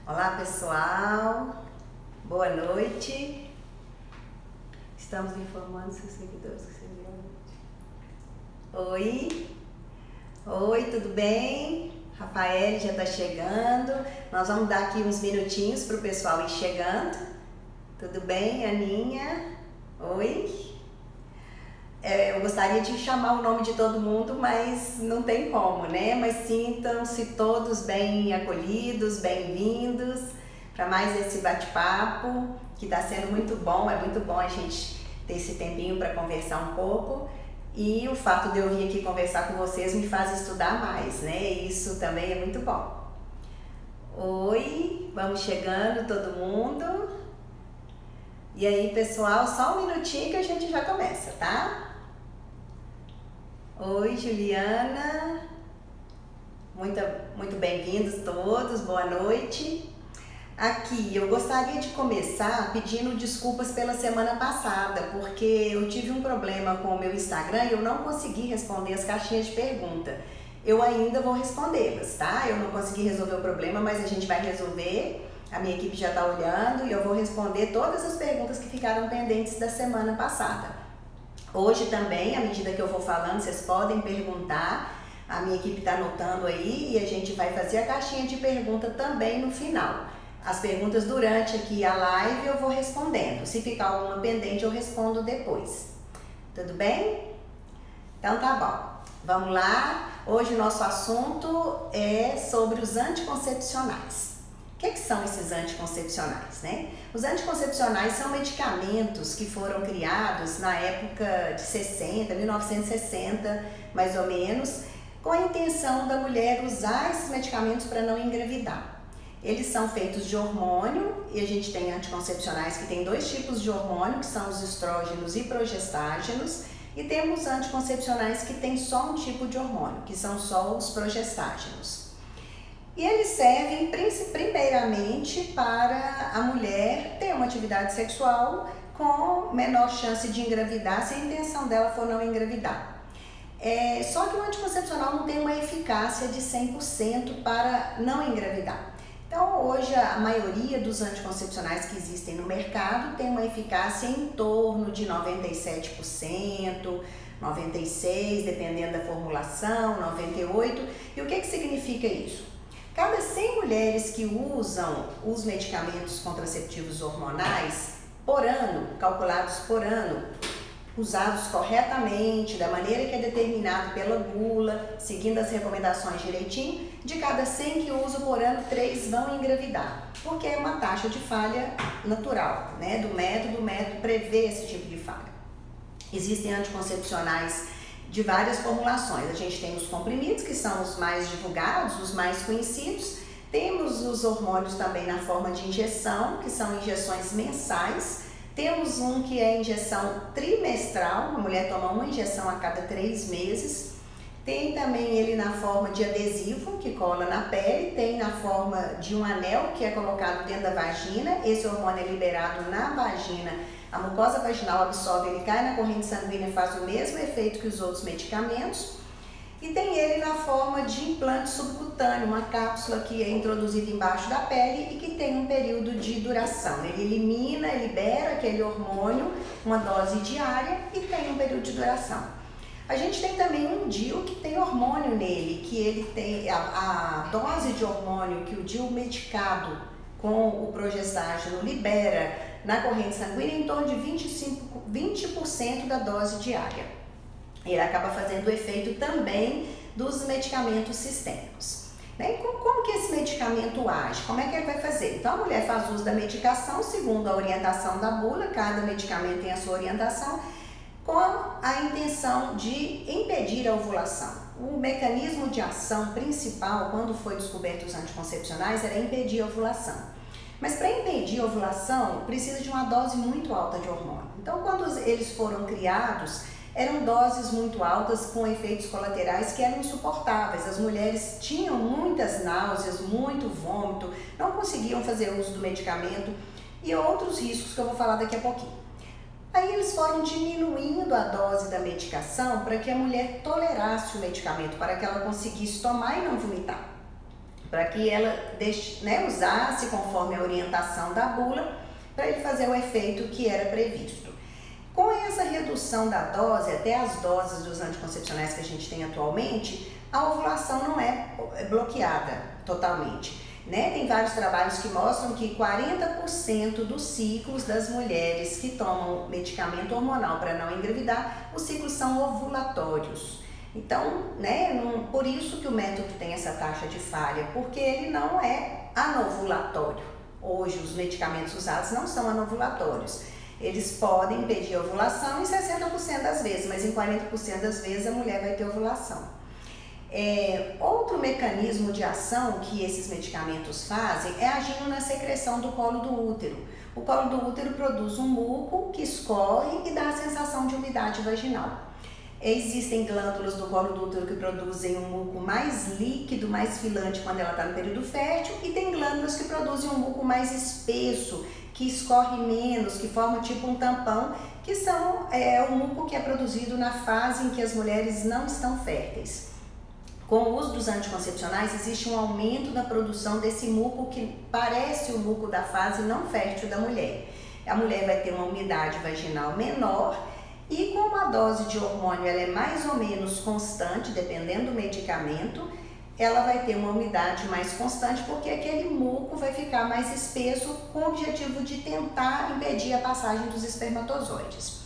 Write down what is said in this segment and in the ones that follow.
Olá pessoal, boa noite. Estamos informando seus seguidores que você viu a noite. Oi, tudo bem? Rafael já está chegando. Nós vamos dar aqui uns minutinhos para o pessoal ir chegando. Tudo bem, Aninha? Oi. Eu gostaria de chamar o nome de todo mundo, mas não tem como, né? Mas sintam-se todos bem acolhidos, bem-vindos para mais esse bate-papo, que está sendo muito bom. É muito bom a gente ter esse tempinho para conversar um pouco. E o fato de eu vir aqui conversar com vocês me faz estudar mais, né? Isso também é muito bom. Oi, vamos chegando todo mundo. E aí, pessoal, só um minutinho que a gente já começa, tá? Oi, Juliana. Muito bem-vindos todos, boa noite. Aqui, eu gostaria de começar pedindo desculpas pela semana passada, porque eu tive um problema com o meu Instagram e eu não consegui responder as caixinhas de pergunta. Eu ainda vou respondê-las, tá? Eu não consegui resolver o problema, mas a gente vai resolver. A minha equipe já está olhando e eu vou responder todas as perguntas que ficaram pendentes da semana passada. Hoje também, à medida que eu vou falando, vocês podem perguntar. A minha equipe está anotando aí e a gente vai fazer a caixinha de pergunta também no final. As perguntas durante aqui a live eu vou respondendo. Se ficar alguma pendente eu respondo depois. Tudo bem? Então tá bom. Vamos lá. Hoje o nosso assunto é sobre os anticoncepcionais. O que são esses anticoncepcionais, né? Os anticoncepcionais são medicamentos que foram criados na época de 60, 1960, mais ou menos, com a intenção da mulher usar esses medicamentos para não engravidar. Eles são feitos de hormônio e a gente tem anticoncepcionais que tem dois tipos de hormônio, que são os estrógenos e progestágenos, e temos anticoncepcionais que tem só um tipo de hormônio, que são só os progestágenos. E eles servem primeiramente para a mulher ter uma atividade sexual com menor chance de engravidar, se a intenção dela for não engravidar. Só que o anticoncepcional não tem uma eficácia de 100% para não engravidar. Então hoje a maioria dos anticoncepcionais que existem no mercado tem uma eficácia em torno de 97%, 96%, dependendo da formulação, 98%. E o que significa isso? Cada 100 mulheres que usam os medicamentos contraceptivos hormonais por ano, calculados por ano, usados corretamente, da maneira que é determinado pela bula, seguindo as recomendações direitinho, de cada 100 que usam por ano, 3 vão engravidar, porque é uma taxa de falha natural, né? O método prevê esse tipo de falha. Existem anticoncepcionais de várias formulações. A gente tem os comprimidos, que são os mais divulgados, os mais conhecidos. Temos os hormônios também na forma de injeção, que são injeções mensais. Temos um que é injeção trimestral, a mulher toma uma injeção a cada 3 meses. Tem também ele na forma de adesivo, que cola na pele. Tem na forma de um anel, que é colocado dentro da vagina. Esse hormônio é liberado na vagina. A mucosa vaginal absorve, ele cai na corrente sanguínea e faz o mesmo efeito que os outros medicamentos. E tem ele na forma de implante subcutâneo, uma cápsula que é introduzida embaixo da pele e que tem um período de duração. Ele elimina, libera aquele hormônio, uma dose diária e tem um período de duração. A gente tem também um DIU que tem hormônio nele, que ele tem a dose de hormônio que o DIU medicado com o progestágeno libera na corrente sanguínea em torno de 20% da dose diária. Ele acaba fazendo o efeito também dos medicamentos sistêmicos. Como que esse medicamento age? Como é que ele vai fazer? Então a mulher faz uso da medicação segundo a orientação da bula, cada medicamento tem a sua orientação, com a intenção de impedir a ovulação. O mecanismo de ação principal, quando foi descoberto os anticoncepcionais, era impedir a ovulação. Mas para impedir a ovulação, precisa de uma dose muito alta de hormônio. Então, quando eles foram criados, eram doses muito altas com efeitos colaterais que eram insuportáveis. As mulheres tinham muitas náuseas, muito vômito, não conseguiam fazer uso do medicamento e outros riscos que eu vou falar daqui a pouquinho. Aí eles foram diminuindo a dose da medicação para que a mulher tolerasse o medicamento, para que ela conseguisse tomar e não vomitar. para que ela deixe, né, usasse conforme a orientação da bula, para ele fazer o efeito que era previsto. Com essa redução da dose, até as doses dos anticoncepcionais que a gente tem atualmente, a ovulação não é bloqueada totalmente, né? Tem vários trabalhos que mostram que 40% dos ciclos das mulheres que tomam medicamento hormonal para não engravidar, os ciclos são ovulatórios. Então, né, por isso que o método tem essa taxa de falha, porque ele não é anovulatório. Hoje, os medicamentos usados não são anovulatórios. Eles podem impedir a ovulação em 60% das vezes, mas em 40% das vezes a mulher vai ter ovulação. Outro mecanismo de ação que esses medicamentos fazem é agindo na secreção do colo do útero. O colo do útero produz um muco que escorre e dá a sensação de umidade vaginal. Existem glândulas do colo do útero que produzem um muco mais líquido, mais filante quando ela está no período fértil, e tem glândulas que produzem um muco mais espesso, que escorre menos, que forma tipo um tampão, que são o muco que é produzido na fase em que as mulheres não estão férteis. Com o uso dos anticoncepcionais, existe um aumento da produção desse muco que parece o muco da fase não fértil da mulher. A mulher vai ter uma umidade vaginal menor e, como a dose de hormônio ela é mais ou menos constante, dependendo do medicamento, ela vai ter uma umidade mais constante porque aquele muco vai ficar mais espesso com o objetivo de tentar impedir a passagem dos espermatozoides.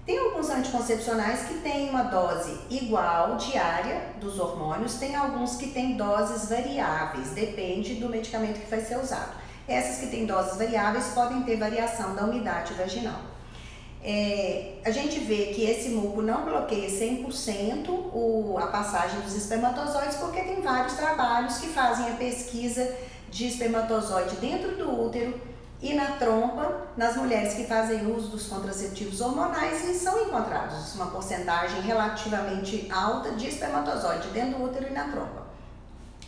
Tem alguns anticoncepcionais que têm uma dose igual, diária, dos hormônios, tem alguns que têm doses variáveis, depende do medicamento que vai ser usado. Essas que têm doses variáveis podem ter variação da umidade vaginal. A gente vê que esse muco não bloqueia 100% a passagem dos espermatozoides, porque tem vários trabalhos que fazem a pesquisa de espermatozoide dentro do útero e na trompa, nas mulheres que fazem uso dos contraceptivos hormonais, e são encontrados uma porcentagem relativamente alta de espermatozoide dentro do útero e na trompa.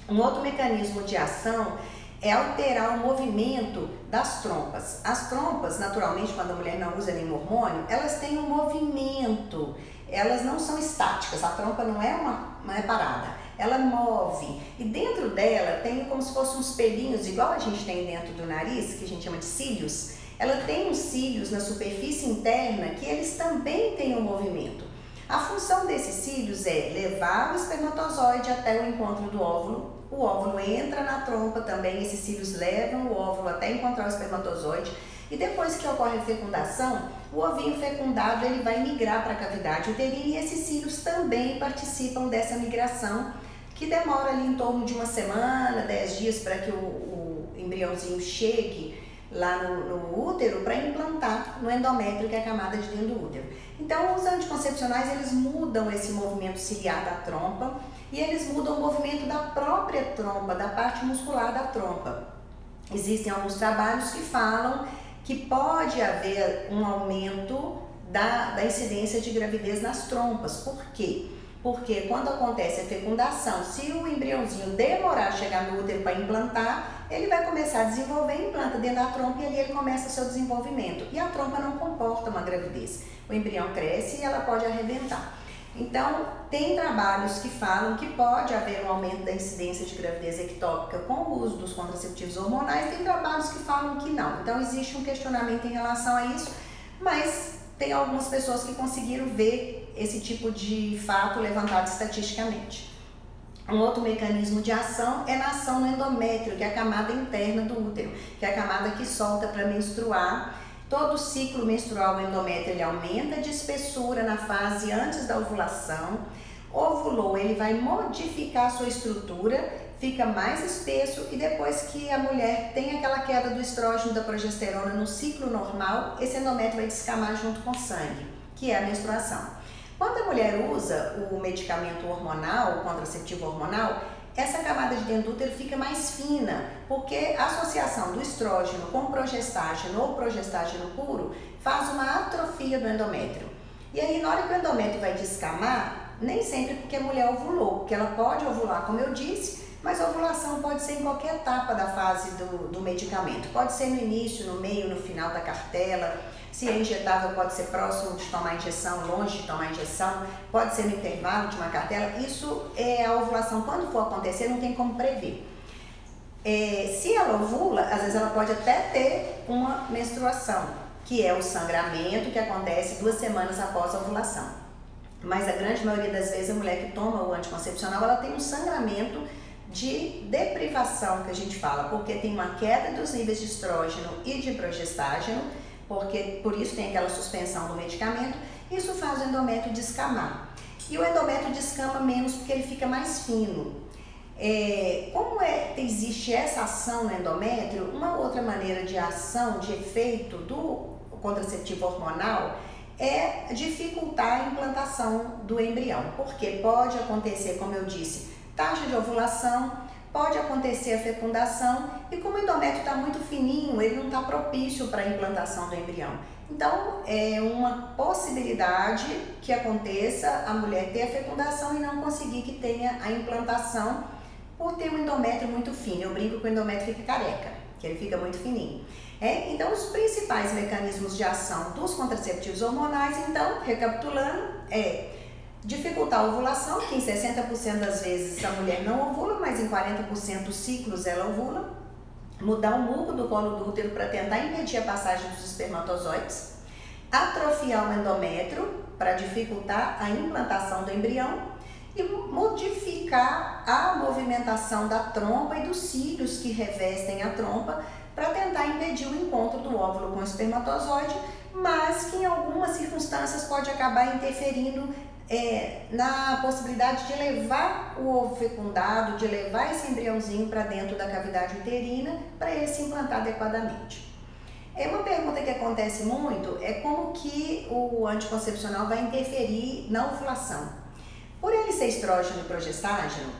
Um outro mecanismo de ação é alterar o movimento das trompas. As trompas, naturalmente, quando a mulher não usa nenhum hormônio, elas têm um movimento, elas não são estáticas, a trompa não é parada. Ela move, e dentro dela tem como se fossem uns pelinhos, igual a gente tem dentro do nariz, que a gente chama de cílios. Ela tem uns cílios na superfície interna que eles também têm um movimento. A função desses cílios é levar o espermatozoide até o encontro do óvulo. O óvulo entra na trompa também, esses cílios levam o óvulo até encontrar o espermatozoide. E depois que ocorre a fecundação, o ovinho fecundado ele vai migrar para a cavidade uterina e esses cílios também participam dessa migração, que demora ali em torno de uma semana, 10 dias para que o embriãozinho chegue lá no útero para implantar no endométrio, que é a camada de dentro do útero. Então, os anticoncepcionais, eles mudam esse movimento ciliar da trompa e eles mudam o movimento da própria trompa, da parte muscular da trompa. Existem alguns trabalhos que falam que pode haver um aumento da incidência de gravidez nas trompas. Por quê? Porque quando acontece a fecundação, se o embriãozinho demorar a chegar no útero para implantar, ele vai começar a desenvolver, implanta dentro da trompa e ali ele começa o seu desenvolvimento. E a trompa não comporta uma gravidez. O embrião cresce e ela pode arrebentar. Então, tem trabalhos que falam que pode haver um aumento da incidência de gravidez ectópica com o uso dos contraceptivos hormonais, tem trabalhos que falam que não. Então, existe um questionamento em relação a isso, mas tem algumas pessoas que conseguiram ver esse tipo de fato levantado estatisticamente. Um outro mecanismo de ação é na ação no endométrio, que é a camada interna do útero, que é a camada que solta para menstruar. Todo ciclo menstrual, o endométrio ele aumenta de espessura na fase antes da ovulação. Ovulou, ele vai modificar a sua estrutura, fica mais espesso e depois que a mulher tem aquela queda do estrógeno e da progesterona no ciclo normal, esse endométrio vai descamar junto com o sangue, que é a menstruação. Quando a mulher usa o medicamento hormonal, o contraceptivo hormonal, essa camada de dentro do útero fica mais fina, porque a associação do estrógeno com progestágeno ou progestágeno puro faz uma atrofia do endométrio. E aí, na hora que o endométrio vai descamar, nem sempre porque a mulher ovulou, porque ela pode ovular, como eu disse, mas a ovulação pode ser em qualquer etapa da fase do medicamento. Pode ser no início, no meio, no final da cartela. Se é injetável, pode ser próximo de tomar a injeção, longe de tomar a injeção. Pode ser no intervalo de uma cartela. Isso é a ovulação. Quando for acontecer, não tem como prever. Se ela ovula, às vezes ela pode até ter uma menstruação, que é o sangramento que acontece 2 semanas após a ovulação. Mas a grande maioria das vezes a mulher que toma o anticoncepcional, ela tem um sangramento de deprivação, que a gente fala, porque tem uma queda dos níveis de estrógeno e de progestágeno, porque por isso tem aquela suspensão do medicamento. Isso faz o endométrio descamar. E o endométrio descama menos porque ele fica mais fino. Como existe essa ação no endométrio, uma outra maneira de ação, de efeito do contraceptivo hormonal é dificultar a implantação do embrião, porque pode acontecer, como eu disse, taxa de ovulação, pode acontecer a fecundação e como o endométrio está muito fininho, ele não está propício para a implantação do embrião. Então, é uma possibilidade que aconteça a mulher ter a fecundação e não conseguir que tenha a implantação por ter um endométrio muito fino. Eu brinco que o endométrio fica careca, que ele fica muito fininho. Então, os principais mecanismos de ação dos contraceptivos hormonais, então, recapitulando, dificultar a ovulação, que em 60% das vezes a mulher não ovula, mas em 40% dos ciclos ela ovula. Mudar o muco do colo do útero para tentar impedir a passagem dos espermatozoides. Atrofiar o endométrio para dificultar a implantação do embrião. E modificar a movimentação da trompa e dos cílios que revestem a trompa para tentar impedir o encontro do óvulo com o espermatozoide, mas que em algumas circunstâncias pode acabar interferindo na possibilidade de levar o ovo fecundado, de levar esse embriãozinho para dentro da cavidade uterina para ele se implantar adequadamente. Uma pergunta que acontece muito é como que o anticoncepcional vai interferir na ovulação. Por ele ser estrógeno e progestágeno,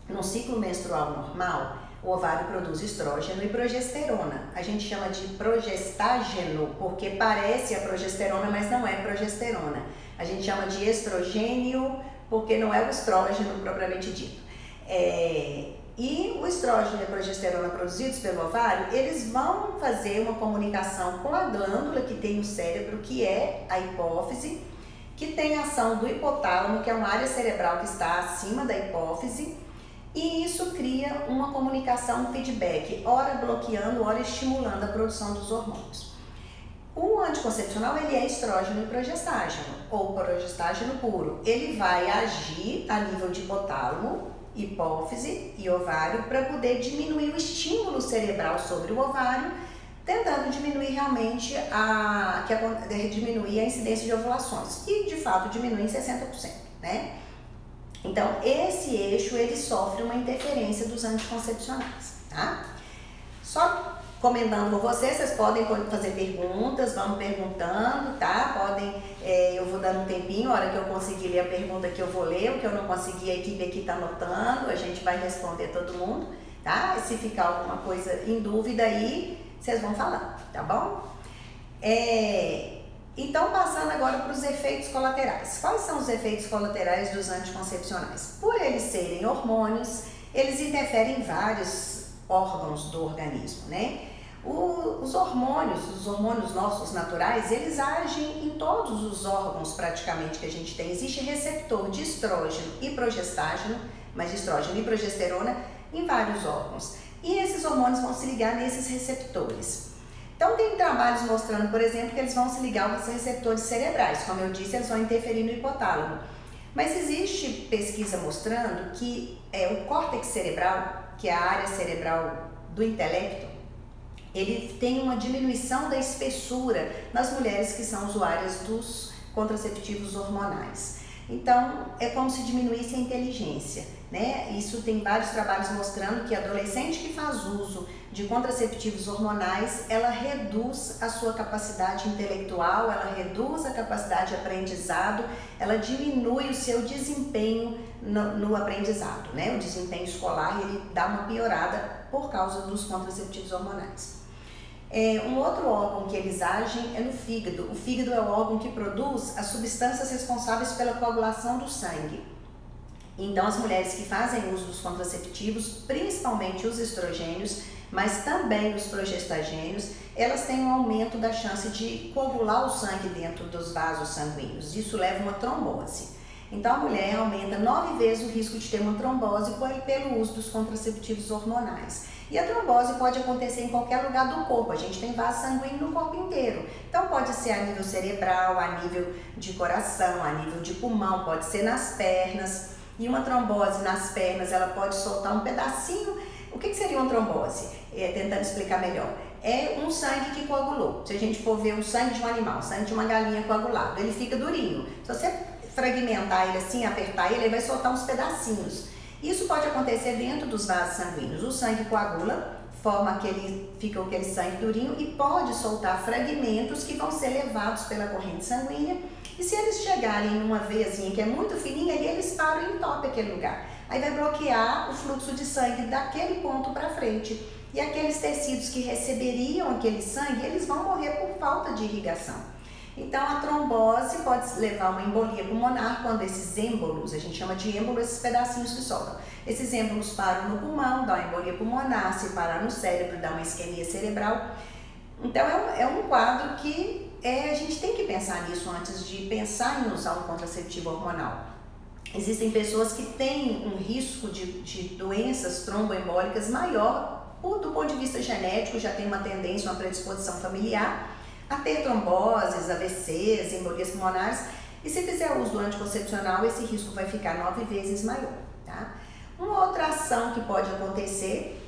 no ciclo menstrual normal, o ovário produz estrógeno e progesterona. A gente chama de progestágeno porque parece a progesterona, mas não é progesterona. A gente chama de estrogênio porque não é o estrógeno propriamente dito. E o estrógeno e a progesterona produzidos pelo ovário, eles vão fazer uma comunicação com a glândula que tem no cérebro, que é a hipófise, que tem a ação do hipotálamo, que é uma área cerebral que está acima da hipófise, e isso cria uma comunicação, um feedback, ora bloqueando, ora estimulando a produção dos hormônios. O anticoncepcional, ele é estrógeno e progestágeno, ou progestágeno puro. Ele vai agir a nível de hipotálamo, hipófise e ovário para poder diminuir o estímulo cerebral sobre o ovário, tentando diminuir realmente diminuir a incidência de ovulações e de fato diminui em 60%, né? Então esse eixo ele sofre uma interferência dos anticoncepcionais, tá? Só comentando com vocês podem fazer perguntas, vamos perguntando, tá? Eu vou dando um tempinho, a hora que eu conseguir ler a pergunta que eu vou ler, o que eu não conseguir a equipe aqui tá anotando, a gente vai responder todo mundo, tá? Se ficar alguma coisa em dúvida aí, vocês vão falar, tá bom? Então, passando agora para os efeitos colaterais. Quais são os efeitos colaterais dos anticoncepcionais? Por eles serem hormônios, eles interferem em vários órgãos do organismo, né? Os hormônios nossos naturais, eles agem em todos os órgãos praticamente que a gente tem. Existe receptor de estrógeno e progestágeno, mas de estrógeno e progesterona em vários órgãos. E esses hormônios vão se ligar nesses receptores. Então tem trabalhos mostrando, por exemplo, que eles vão se ligar aos receptores cerebrais. Como eu disse, eles vão interferir no hipotálamo. Mas existe pesquisa mostrando que o córtex cerebral, que é a área cerebral do intelecto, ele tem uma diminuição da espessura nas mulheres que são usuárias dos contraceptivos hormonais. Então, é como se diminuísse a inteligência, né? Isso tem vários trabalhos mostrando que a adolescente que faz uso de contraceptivos hormonais, ela reduz a sua capacidade intelectual, ela reduz a capacidade de aprendizado, ela diminui o seu desempenho no aprendizado, né? O desempenho escolar, ele dá uma piorada por causa dos contraceptivos hormonais. Um outro órgão que eles agem é no fígado. O fígado é o órgão que produz as substâncias responsáveis pela coagulação do sangue. Então, as mulheres que fazem uso dos contraceptivos, principalmente os estrogênios, mas também os progestagênios, elas têm um aumento da chance de coagular o sangue dentro dos vasos sanguíneos. Isso leva a uma trombose. Então a mulher aumenta 9 vezes o risco de ter uma trombose pelo uso dos contraceptivos hormonais. E a trombose pode acontecer em qualquer lugar do corpo, a gente tem vaso sanguíneo no corpo inteiro. Então pode ser a nível cerebral, a nível de coração, a nível de pulmão, pode ser nas pernas. E uma trombose nas pernas, ela pode soltar um pedacinho. O que seria uma trombose? Tentando explicar melhor. É um sangue que coagulou. Se a gente for ver o sangue de um animal, o sangue de uma galinha coagulado, ele fica durinho. Se você fragmentar ele assim, apertar ele vai soltar uns pedacinhos. Isso pode acontecer dentro dos vasos sanguíneos. O sangue coagula, fica aquele sangue durinho e pode soltar fragmentos que vão ser levados pela corrente sanguínea. E se eles chegarem numa veiazinha que é muito fininha, aí eles param e entopem aquele lugar. Aí vai bloquear o fluxo de sangue daquele ponto para frente. E aqueles tecidos que receberiam aquele sangue, eles vão morrer por falta de irrigação. Então a trombose pode levar a uma embolia pulmonar quando esses êmbolos, a gente chama de êmbolo esses pedacinhos que soltam. Esses êmbolos param no pulmão, dá uma embolia pulmonar, se parar no cérebro, dá uma isquemia cerebral. Então é um quadro que a gente tem que pensar nisso antes de pensar em usar um contraceptivo hormonal. Existem pessoas que têm um risco de doenças tromboembólicas maior, do ponto de vista genético, já tem uma tendência, uma predisposição familiar a ter tromboses, AVCs, embolias pulmonares, e se fizer uso do anticoncepcional, esse risco vai ficar 9 vezes maior, tá? Uma outra ação que pode acontecer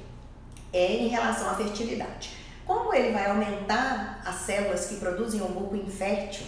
é em relação à fertilidade. Como ele vai aumentar as células que produzem o muco infértil,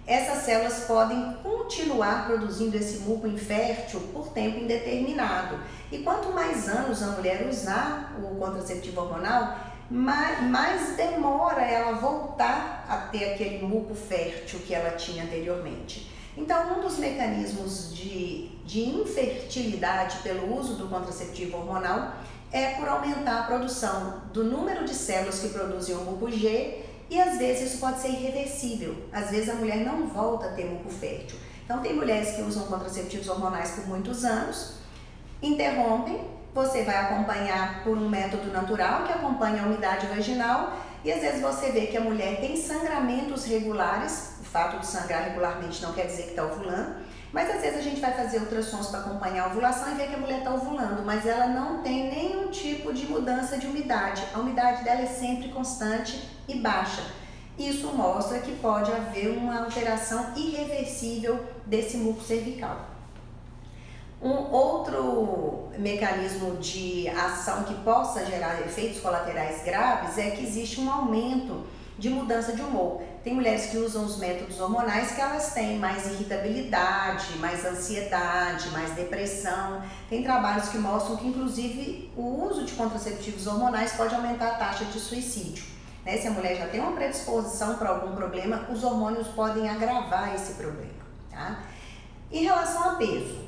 essas células podem continuar produzindo esse muco infértil por tempo indeterminado. E quanto mais anos a mulher usar o contraceptivo hormonal, mais demora ela voltar a ter aquele muco fértil que ela tinha anteriormente. Então, um dos mecanismos de infertilidade pelo uso do contraceptivo hormonal é por aumentar a produção do número de células que produzem o muco G, e às vezes isso pode ser irreversível. Às vezes a mulher não volta a ter muco fértil. Então tem mulheres que usam contraceptivos hormonais por muitos anos, interrompem, você vai acompanhar por um método natural que acompanha a umidade vaginal, e às vezes você vê que a mulher tem sangramentos regulares. O fato de sangrar regularmente não quer dizer que está ovulando, mas às vezes a gente vai fazer ultrassons para acompanhar a ovulação e ver que a mulher está ovulando, mas ela não tem nenhum tipo de mudança de umidade. A umidade dela é sempre constante e baixa. Isso mostra que pode haver uma alteração irreversível desse muco cervical. Um outro mecanismo de ação que possa gerar efeitos colaterais graves é que existe um aumento de mudança de humor. Tem mulheres que usam os métodos hormonais que elas têm mais irritabilidade, mais ansiedade, mais depressão. Tem trabalhos que mostram que inclusive o uso de contraceptivos hormonais pode aumentar a taxa de suicídio. Se a mulher já tem uma predisposição para algum problema, os hormônios podem agravar esse problema, tá? Em relação a peso,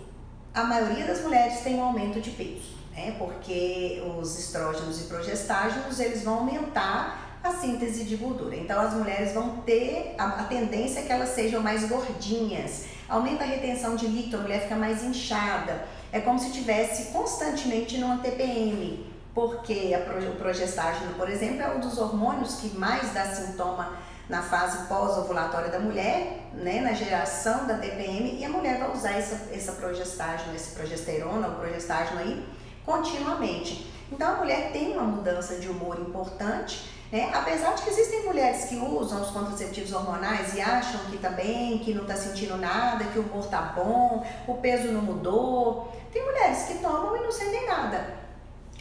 a maioria das mulheres tem um aumento de peso, porque os estrógenos e progestágenos eles vão aumentar a síntese de gordura. Então as mulheres vão ter a tendência que elas sejam mais gordinhas, aumenta a retenção de líquido, a mulher fica mais inchada, é como se estivesse constantemente numa TPM, porque o progestágeno, por exemplo, é um dos hormônios que mais dá sintoma na fase pós-ovulatória da mulher, na geração da TPM, e a mulher vai usar essa progestágeno, esse progesterona, o progestágeno aí, continuamente. Então a mulher tem uma mudança de humor importante, apesar de que existem mulheres que usam os contraceptivos hormonais e acham que tá bem, que não tá sentindo nada, que o humor tá bom, o peso não mudou. Tem mulheres que tomam e não sentem nada.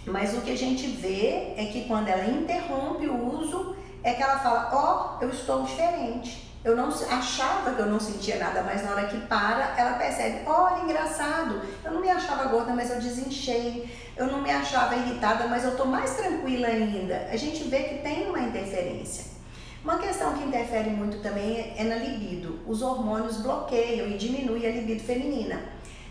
Mas o que a gente vê é que quando ela interrompe o uso, é que ela fala, eu estou diferente. Eu não achava que eu não sentia nada, mas na hora que para, ela percebe, olha, engraçado, eu não me achava gorda, mas eu desinchei. Eu não me achava irritada, mas eu estou mais tranquila ainda. A gente vê que tem uma interferência. Uma questão que interfere muito também é na libido. Os hormônios bloqueiam e diminuem a libido feminina.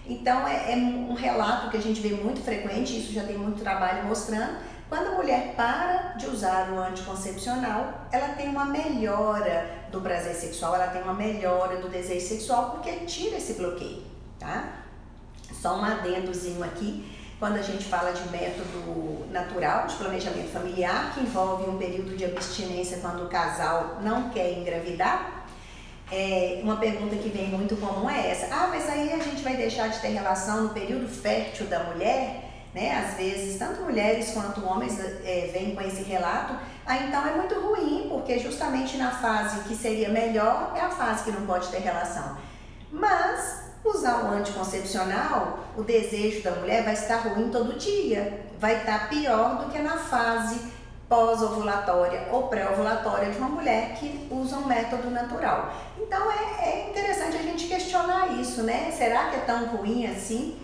Então é um relato que a gente vê muito frequente, isso já tem muito trabalho mostrando. Quando a mulher para de usar o anticoncepcional, ela tem uma melhora do prazer sexual, ela tem uma melhora do desejo sexual, porque tira esse bloqueio, tá? Só um adendozinho aqui, quando a gente fala de método natural de planejamento familiar, que envolve um período de abstinência quando o casal não quer engravidar, Uma pergunta que vem muito comum é essa: ah, mas aí a gente vai deixar de ter relação no período fértil da mulher? Né? Às vezes, tanto mulheres quanto homens vêm com esse relato. Então é muito ruim, porque justamente na fase que seria melhor é a fase que não pode ter relação. Mas usar o anticoncepcional, o desejo da mulher vai estar ruim todo dia, vai estar pior do que na fase pós-ovulatória ou pré-ovulatória de uma mulher que usa um método natural. Então é interessante a gente questionar isso, né? Será que é tão ruim assim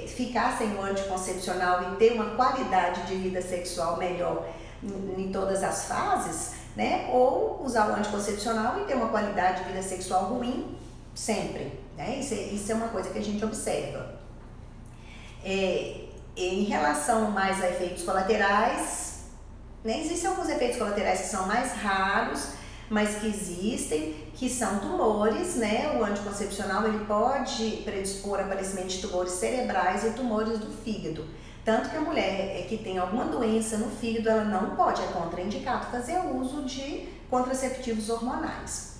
ficar sem o anticoncepcional e ter uma qualidade de vida sexual melhor em todas as fases, né? Ou usar o anticoncepcional e ter uma qualidade de vida sexual ruim sempre, né? Isso é uma coisa que a gente observa. Em relação mais a efeitos colaterais, né? Existem alguns efeitos colaterais que são mais raros, mas que existem, que são tumores, né? O anticoncepcional ele pode predispor ao aparecimento de tumores cerebrais e tumores do fígado. Tanto que a mulher que tem alguma doença no fígado, ela não pode, é contraindicado fazer uso de contraceptivos hormonais.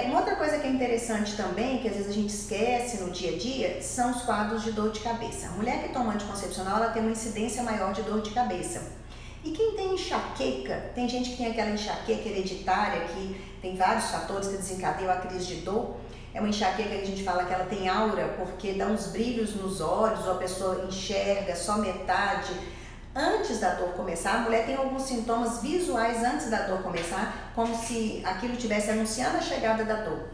Uma outra coisa que é interessante também, que às vezes a gente esquece no dia a dia, são os quadros de dor de cabeça. A mulher que toma anticoncepcional, ela tem uma incidência maior de dor de cabeça. E quem tem enxaqueca, tem gente que tem aquela enxaqueca hereditária, que tem vários fatores que desencadeiam a crise de dor. É uma enxaqueca que a gente fala que ela tem aura, porque dá uns brilhos nos olhos, ou a pessoa enxerga só metade. Antes da dor começar, a mulher tem alguns sintomas visuais antes da dor começar, como se aquilo estivesse anunciando a chegada da dor.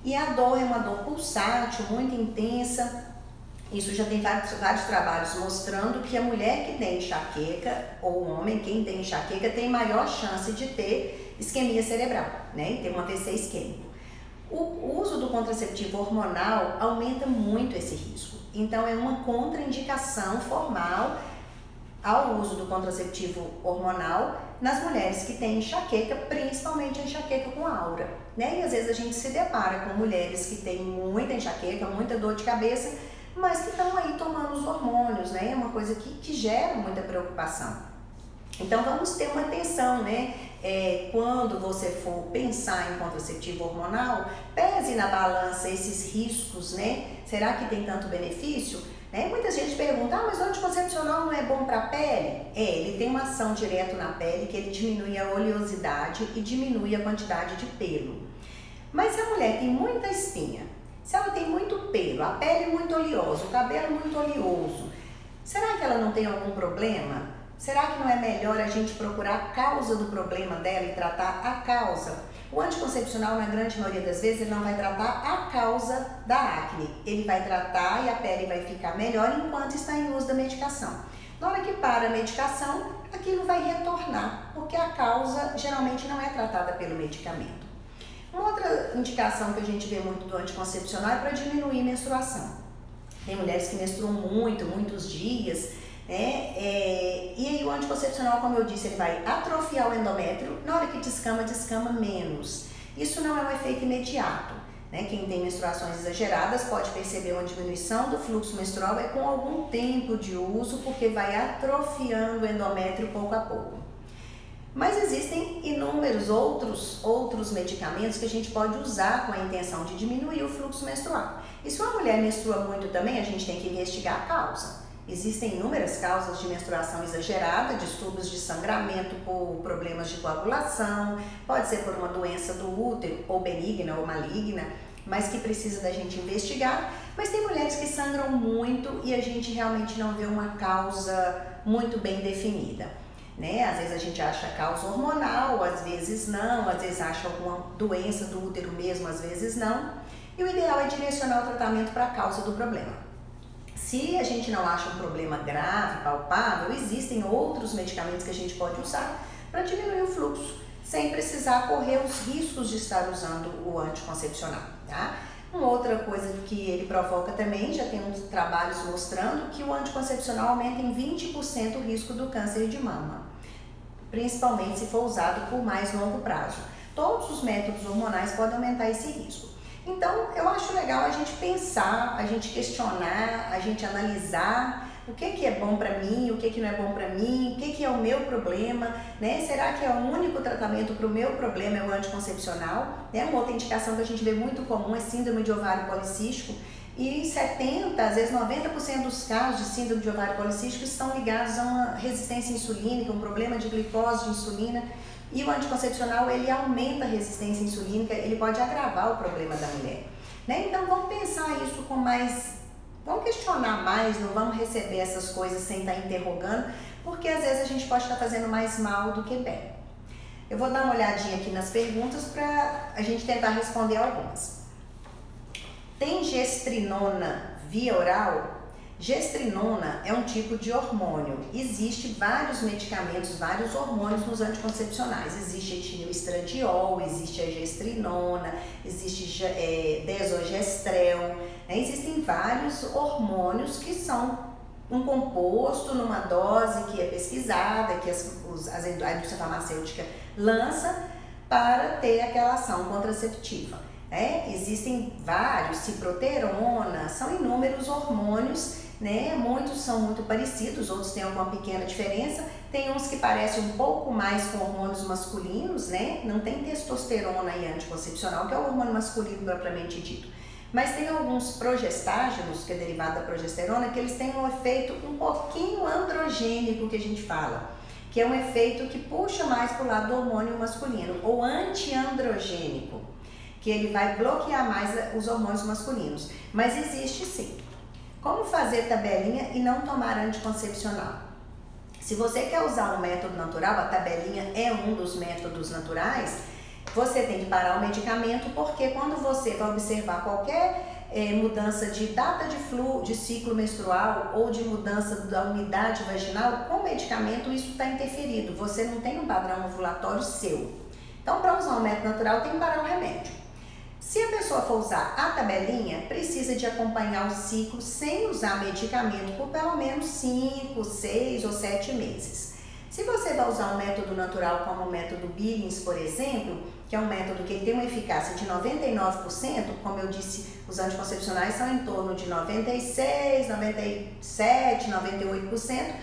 E a dor é uma dor pulsátil, muito intensa. Isso já tem vários trabalhos mostrando que a mulher que tem enxaqueca, ou o homem, quem tem enxaqueca, tem maior chance de ter isquemia cerebral, né? E ter um AVC isquêmico. O uso do contraceptivo hormonal aumenta muito esse risco. Então, é uma contraindicação formal ao uso do contraceptivo hormonal nas mulheres que têm enxaqueca, principalmente a enxaqueca com aura, né? E às vezes a gente se depara com mulheres que têm muita enxaqueca, muita dor de cabeça, mas que estão aí tomando os hormônios, né? É uma coisa que gera muita preocupação. Então vamos ter uma atenção, né? Quando você for pensar em contraceptivo hormonal, pese na balança esses riscos, né? Será que tem tanto benefício? Muita gente pergunta, mas o anticoncepcional não é bom para a pele? Ele tem uma ação direta na pele, que ele diminui a oleosidade e diminui a quantidade de pelo. Mas se a mulher tem muita espinha, se ela tem muito pelo, a pele muito oleosa, o cabelo muito oleoso, será que ela não tem algum problema? Será que não é melhor a gente procurar a causa do problema dela e tratar a causa? O anticoncepcional, na grande maioria das vezes, ele não vai tratar a causa da acne. Ele vai tratar e a pele vai ficar melhor enquanto está em uso da medicação. Na hora que para a medicação, aquilo vai retornar, porque a causa geralmente não é tratada pelo medicamento. Uma outra indicação que a gente vê muito do anticoncepcional é para diminuir a menstruação. Tem mulheres que menstruam muitos dias, né? E aí o anticoncepcional, como eu disse, ele vai atrofiar o endométrio. Na hora que descama menos. Isso não é um efeito imediato, né? Quem tem menstruações exageradas pode perceber uma diminuição do fluxo menstrual com algum tempo de uso, porque vai atrofiando o endométrio pouco a pouco. Mas existem inúmeros outros medicamentos que a gente pode usar com a intenção de diminuir o fluxo menstrual. E se uma mulher menstrua muito também, a gente tem que investigar a causa. Existem inúmeras causas de menstruação exagerada, distúrbios de sangramento por problemas de coagulação, pode ser por uma doença do útero, ou benigna ou maligna, mas que precisa da gente investigar. Mas tem mulheres que sangram muito e a gente realmente não vê uma causa muito bem definida, né? Às vezes a gente acha causa hormonal, às vezes não, às vezes acha alguma doença do útero mesmo, às vezes não. E o ideal é direcionar o tratamento para a causa do problema. Se a gente não acha um problema grave, palpável, existem outros medicamentos que a gente pode usar para diminuir o fluxo, sem precisar correr os riscos de estar usando o anticoncepcional, tá? Uma outra coisa que ele provoca também, já tem uns trabalhos mostrando que o anticoncepcional aumenta em 20% o risco do câncer de mama, principalmente se for usado por mais longo prazo. Todos os métodos hormonais podem aumentar esse risco. Então, eu acho legal a gente pensar, a gente questionar, a gente analisar, o que é bom para mim, o que não é bom para mim, o que é o meu problema, né? Será que é o único tratamento para o meu problema é o anticoncepcional? Né? Uma outra indicação que a gente vê muito comum é síndrome de ovário policístico, e 70%, às vezes 90% dos casos de síndrome de ovário policístico estão ligados a uma resistência insulínica, um problema de glicose de insulina. E o anticoncepcional, ele aumenta a resistência insulínica, ele pode agravar o problema da mulher. Né? Então vamos pensar isso com mais, vamos questionar mais, não vamos receber essas coisas sem estar interrogando, porque às vezes a gente pode estar fazendo mais mal do que bem. Eu vou dar uma olhadinha aqui nas perguntas para a gente tentar responder algumas. Tem gestrinona via oral? Gestrinona é um tipo de hormônio. Existe vários medicamentos, vários hormônios nos anticoncepcionais. Existe etinilestradiol, existe a gestrinona, existe desogestrel, né? Existem vários hormônios que são um composto numa dose que é pesquisada, que a indústria farmacêutica lança para ter aquela ação contraceptiva. Existem vários, ciproterona, são inúmeros hormônios, né? Muitos são muito parecidos, outros têm alguma pequena diferença. Tem uns que parecem um pouco mais com hormônios masculinos, né? Não tem testosterona e anticoncepcional, que é o hormônio masculino propriamente dito. Mas tem alguns progestágenos, que é derivado da progesterona, que eles têm um efeito um pouquinho androgênico, que a gente fala, que é um efeito que puxa mais para o lado do hormônio masculino, ou antiandrogênico, que ele vai bloquear mais os hormônios masculinos. Mas existe sim. Como fazer tabelinha e não tomar anticoncepcional? Se você quer usar um método natural, a tabelinha é um dos métodos naturais, você tem que parar o medicamento, porque quando você vai observar qualquer mudança de data de ciclo menstrual ou de mudança da umidade vaginal, com medicamento isso está interferido, você não tem um padrão ovulatório seu. Então, para usar um método natural, tem que parar o remédio. Se a pessoa for usar a tabelinha, precisa de acompanhar o ciclo sem usar medicamento por pelo menos 5, 6 ou 7 meses. Se você vai usar um método natural como o método Billings, por exemplo, que é um método que tem uma eficácia de 99%, como eu disse, os anticoncepcionais são em torno de 96, 97, 98%,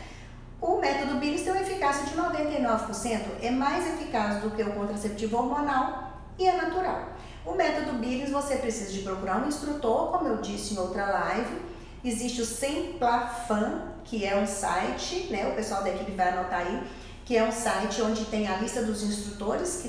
o método Billings tem uma eficácia de 99%, é mais eficaz do que o contraceptivo hormonal e é natural. O método Billings você precisa de procurar um instrutor, como eu disse em outra live. Existe o Semplafan, que é um site, né? O pessoal da equipe vai anotar aí, que é um site onde tem a lista dos instrutores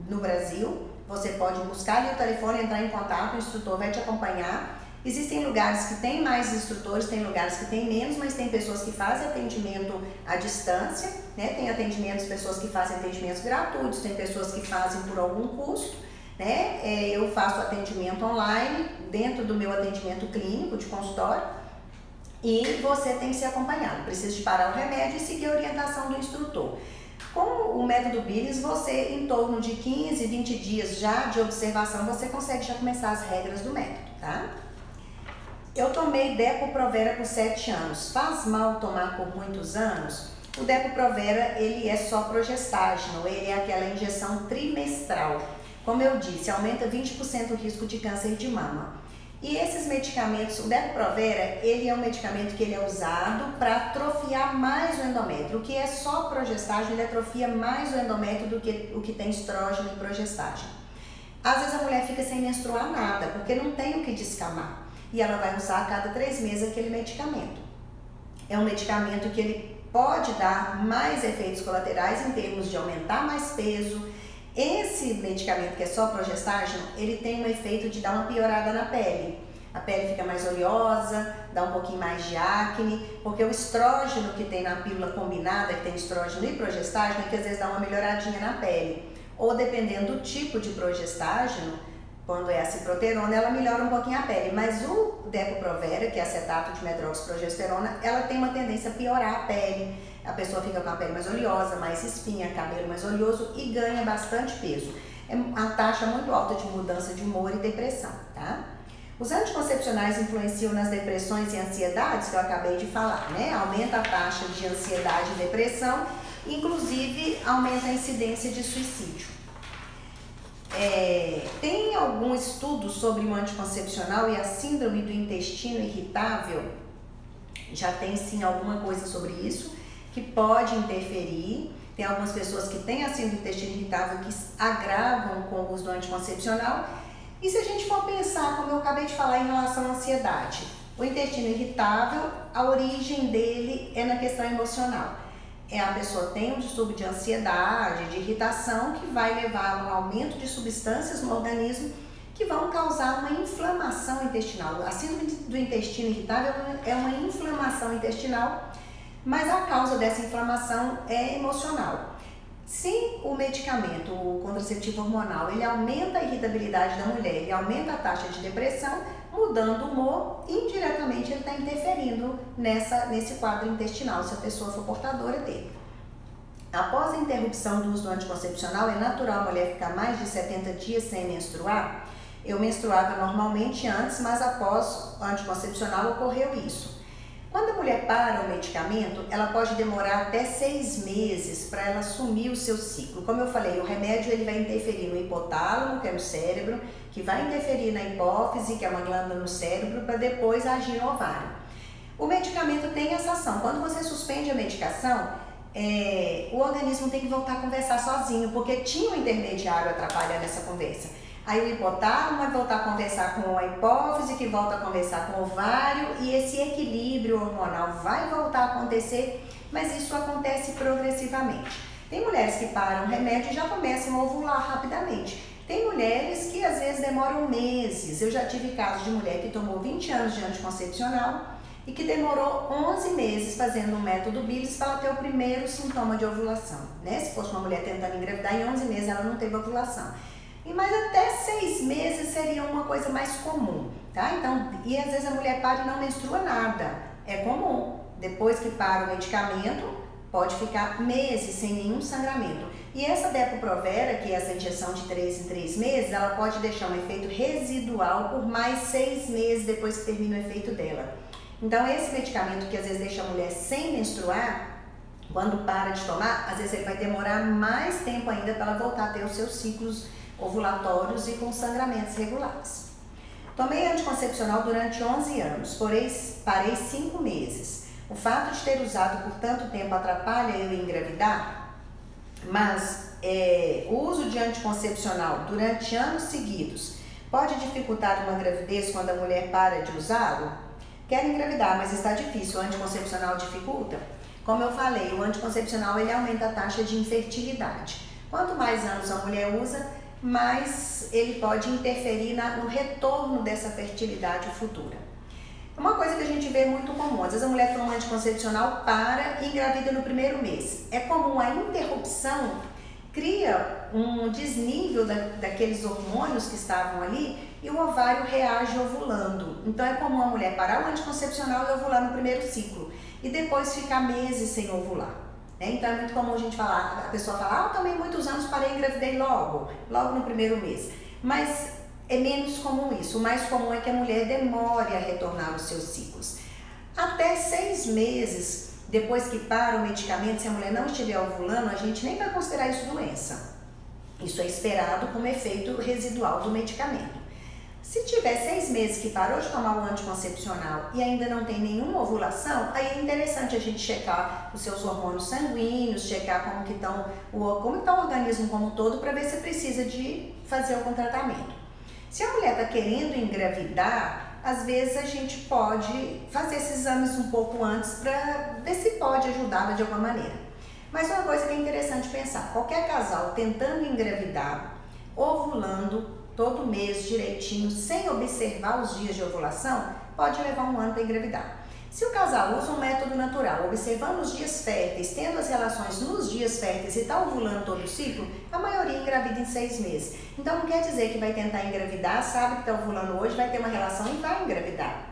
no Brasil. Você pode buscar ali o telefone, entrar em contato, o instrutor vai te acompanhar. Existem lugares que tem mais instrutores, tem lugares que tem menos, mas tem pessoas que fazem atendimento à distância, né? Tem atendimentos, pessoas que fazem atendimentos gratuitos, tem pessoas que fazem por algum custo. Né? Eu faço atendimento online dentro do meu atendimento clínico de consultório e você tem que ser acompanhado, precisa de parar o remédio e seguir a orientação do instrutor. Com o método Billings, você em torno de 15, 20 dias já de observação, você consegue já começar as regras do método, tá? Eu tomei Depo-Provera por 7 anos, faz mal tomar por muitos anos? O Depo-Provera, ele é só progestágeno, ele é aquela injeção trimestral. Como eu disse, aumenta 20% o risco de câncer de mama. E esses medicamentos, o Depo-Provera, ele é um medicamento que ele é usado para atrofiar mais o endométrio. O que é só progestágeno, ele atrofia mais o endométrio do que o que tem estrógeno e progestágeno. Às vezes a mulher fica sem menstruar nada, porque não tem o que descamar. E ela vai usar a cada 3 meses aquele medicamento. É um medicamento que ele pode dar mais efeitos colaterais em termos de aumentar mais peso. Esse medicamento que é só progestágeno, ele tem um efeito de dar uma piorada na pele. A pele fica mais oleosa, dá um pouquinho mais de acne, porque o estrógeno que tem na pílula combinada, que tem estrógeno e progestágeno, é que às vezes dá uma melhoradinha na pele. Ou dependendo do tipo de progestágeno, quando é a ciproterona, ela melhora um pouquinho a pele. Mas o Depo-Provera, que é acetato de medroxiprogesterona, ela tem uma tendência a piorar a pele. A pessoa fica com a pele mais oleosa, mais espinha, cabelo mais oleoso e ganha bastante peso. É uma taxa muito alta de mudança de humor e depressão, tá? Os anticoncepcionais influenciam nas depressões e ansiedades, que eu acabei de falar, né? Aumenta a taxa de ansiedade e depressão, inclusive aumenta a incidência de suicídio. Tem algum estudo sobre o anticoncepcional e a síndrome do intestino irritável? Já tem sim alguma coisa sobre isso que pode interferir. Tem algumas pessoas que têm a síndrome do intestino irritável que agravam com o uso do anticoncepcional. E se a gente for pensar, como eu acabei de falar em relação à ansiedade, o intestino irritável, a origem dele é na questão emocional. A pessoa tem um distúrbio de ansiedade, de irritação, que vai levar a um aumento de substâncias no organismo que vão causar uma inflamação intestinal. A síndrome do intestino irritável é uma inflamação intestinal, mas a causa dessa inflamação é emocional. Se o medicamento, o contraceptivo hormonal, ele aumenta a irritabilidade da mulher e aumenta a taxa de depressão, mudando o humor, indiretamente ele está interferindo nesse quadro intestinal, se a pessoa for portadora dele. Após a interrupção do uso do anticoncepcional, é natural a mulher ficar mais de 70 dias sem menstruar. Eu menstruava normalmente antes, mas após o anticoncepcional ocorreu isso. Quando a mulher para o medicamento, ela pode demorar até 6 meses para ela assumir o seu ciclo. Como eu falei, o remédio ele vai interferir no hipotálamo, que é no cérebro, que vai interferir na hipófise, que é uma glândula no cérebro, para depois agir no ovário. O medicamento tem essa ação. Quando você suspende a medicação, o organismo tem que voltar a conversar sozinho, porque tinha um intermediário atrapalhando essa conversa. Aí o hipotálamo vai voltar a conversar com a hipófise, que volta a conversar com o ovário, e esse equilíbrio hormonal vai voltar a acontecer, mas isso acontece progressivamente. Tem mulheres que param o remédio e já começam a ovular rapidamente. Tem mulheres que às vezes demoram meses. Eu já tive casos de mulher que tomou 20 anos de anticoncepcional e que demorou 11 meses fazendo o método Billis para ela ter o primeiro sintoma de ovulação, né? Se fosse uma mulher tentando engravidar, em 11 meses ela não teve ovulação. Mas até 6 meses seria uma coisa mais comum, tá? Então, e às vezes a mulher para e não menstrua nada, é comum. Depois que para o medicamento, pode ficar meses sem nenhum sangramento. E essa Depo-Provera, que é essa injeção de 3 em 3 meses, ela pode deixar um efeito residual por mais 6 meses depois que termina o efeito dela. Então, esse medicamento que às vezes deixa a mulher sem menstruar, quando para de tomar, às vezes ele vai demorar mais tempo ainda para ela voltar a ter os seus ciclos ovulatórios e com sangramentos regulares. Tomei anticoncepcional durante 11 anos, porém parei 5 meses. O fato de ter usado por tanto tempo atrapalha eu engravidar? Mas o uso de anticoncepcional durante anos seguidos pode dificultar uma gravidez quando a mulher para de usá-lo? Quer engravidar, mas está difícil, o anticoncepcional dificulta? Como eu falei, o anticoncepcional ele aumenta a taxa de infertilidade. Quanto mais anos a mulher usa, mais ele pode interferir no retorno dessa fertilidade futura. Uma coisa que a gente vê muito comum, às vezes a mulher toma um anticoncepcional, para e engravida no primeiro mês. É comum a interrupção cria um desnível daqueles hormônios que estavam ali e o ovário reage ovulando. Então é comum a mulher parar o anticoncepcional e ovular no primeiro ciclo e depois ficar meses sem ovular. Então é muito comum a gente falar, a pessoa fala, eu tomei muitos anos, parei e engravidei logo no primeiro mês. Mas é menos comum isso. O mais comum é que a mulher demore a retornar os seus ciclos. Até 6 meses depois que para o medicamento, se a mulher não estiver ovulando, a gente nem vai considerar isso doença. Isso é esperado como efeito residual do medicamento. Se tiver 6 meses que parou de tomar o anticoncepcional e ainda não tem nenhuma ovulação, aí é interessante a gente checar os seus hormônios sanguíneos, checar como que está o organismo como um todo, para ver se precisa de fazer algum tratamento. Se a mulher está querendo engravidar, às vezes a gente pode fazer esses exames um pouco antes para ver se pode ajudá-la de alguma maneira. Mas uma coisa que é interessante pensar, qualquer casal tentando engravidar, ovulando todo mês direitinho, sem observar os dias de ovulação, pode levar 1 ano para engravidar. Se o casal usa um método natural, observando os dias férteis, tendo as relações nos dias férteis e está ovulando todo o ciclo, a maioria engravida em 6 meses. Então não quer dizer que vai tentar engravidar, sabe que está ovulando hoje, vai ter uma relação e vai engravidar.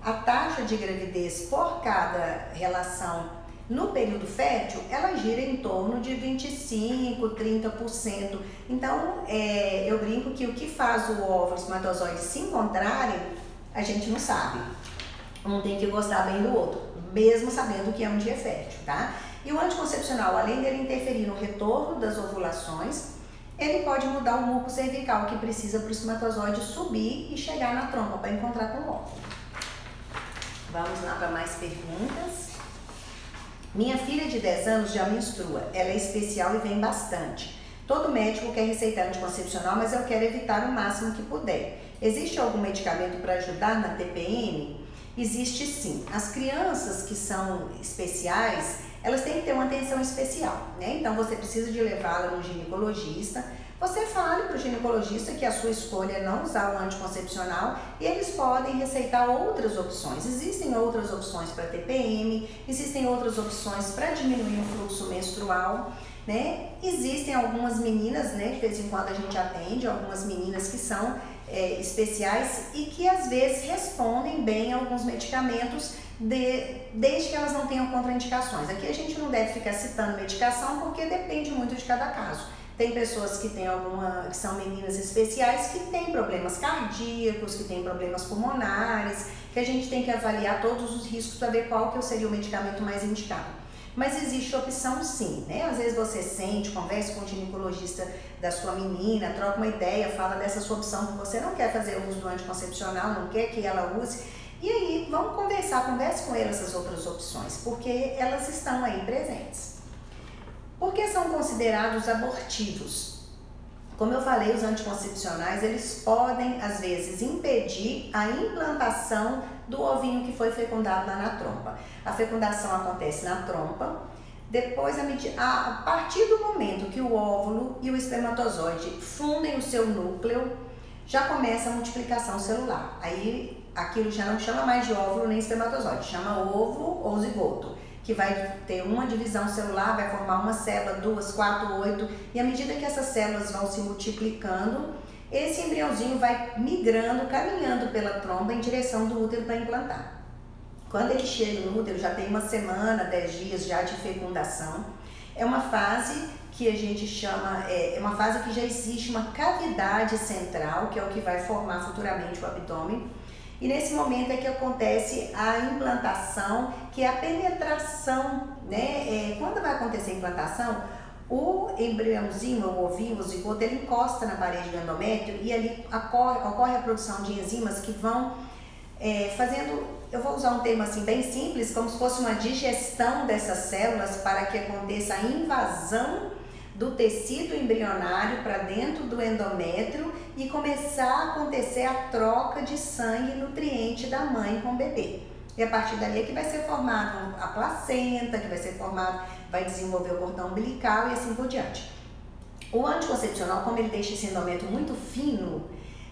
A taxa de gravidez por cada relação no período fértil, ela gira em torno de 25%, 30%. Então, eu brinco que o que faz o óvulo e o espermatozoide se encontrarem, a gente não sabe. Um tem que gostar bem do outro, mesmo sabendo que é um dia fértil, tá? E o anticoncepcional, além dele interferir no retorno das ovulações, ele pode mudar o muco cervical que precisa para o espermatozoide subir e chegar na trompa para encontrar com o óvulo. Vamos lá para mais perguntas. Minha filha de 10 anos já menstrua, ela é especial e vem bastante. Todo médico quer receitar anticoncepcional, mas eu quero evitar o máximo que puder. Existe algum medicamento para ajudar na TPM? Existe sim. As crianças que são especiais, elas têm que ter uma atenção especial, né? Então você precisa de levá-la no ginecologista. Você fale para o ginecologista que a sua escolha é não usar o anticoncepcional e eles podem receitar outras opções. Existem outras opções para TPM, existem outras opções para diminuir o fluxo menstrual, né? Existem algumas meninas, né, de vez em quando a gente atende, algumas meninas que são especiais e que às vezes respondem bem a alguns medicamentos desde que elas não tenham contraindicações. Aqui a gente não deve ficar citando medicação porque depende muito de cada caso. Tem pessoas que que são meninas especiais que têm problemas cardíacos, que têm problemas pulmonares, que a gente tem que avaliar todos os riscos para ver qual que seria o medicamento mais indicado. Mas existe opção sim, né? Às vezes você sente, conversa com o ginecologista da sua menina, troca uma ideia, fala dessa sua opção que você não quer fazer uso do anticoncepcional, não quer que ela use. E aí, vamos converse com ela essas outras opções, porque elas estão aí presentes. Por que são considerados abortivos? Como eu falei, os anticoncepcionais, eles podem, às vezes, impedir a implantação do ovinho que foi fecundado lá na trompa. A fecundação acontece na trompa, depois, a partir do momento que o óvulo e o espermatozoide fundem o seu núcleo, já começa a multiplicação celular. Aí, aquilo já não chama mais de óvulo nem espermatozoide, chama ovo ou zigoto, que vai ter uma divisão celular, vai formar uma célula, 2, 4, 8, e à medida que essas células vão se multiplicando, esse embriãozinho vai migrando, caminhando pela trompa em direção do útero para implantar. Quando ele chega no útero, já tem uma semana, 10 dias já de fecundação. É uma fase que a gente chama, é uma fase que já existe uma cavidade central, que é o que vai formar futuramente o abdômen. E nesse momento é que acontece a implantação, que é a penetração, né? Quando vai acontecer a implantação, o embriãozinho, o ovinho, o zigoto, ele encosta na parede do endométrio e ali ocorre a produção de enzimas que vão fazendo, eu vou usar um termo assim bem simples, como se fosse uma digestão dessas células para que aconteça a invasão do tecido embrionário para dentro do endométrio e começar a acontecer a troca de sangue e nutriente da mãe com o bebê. E a partir dali é que vai ser formada a placenta, que vai ser formado, vai desenvolver o cordão umbilical e assim por diante. O anticoncepcional, como ele deixa esse endométrio muito fino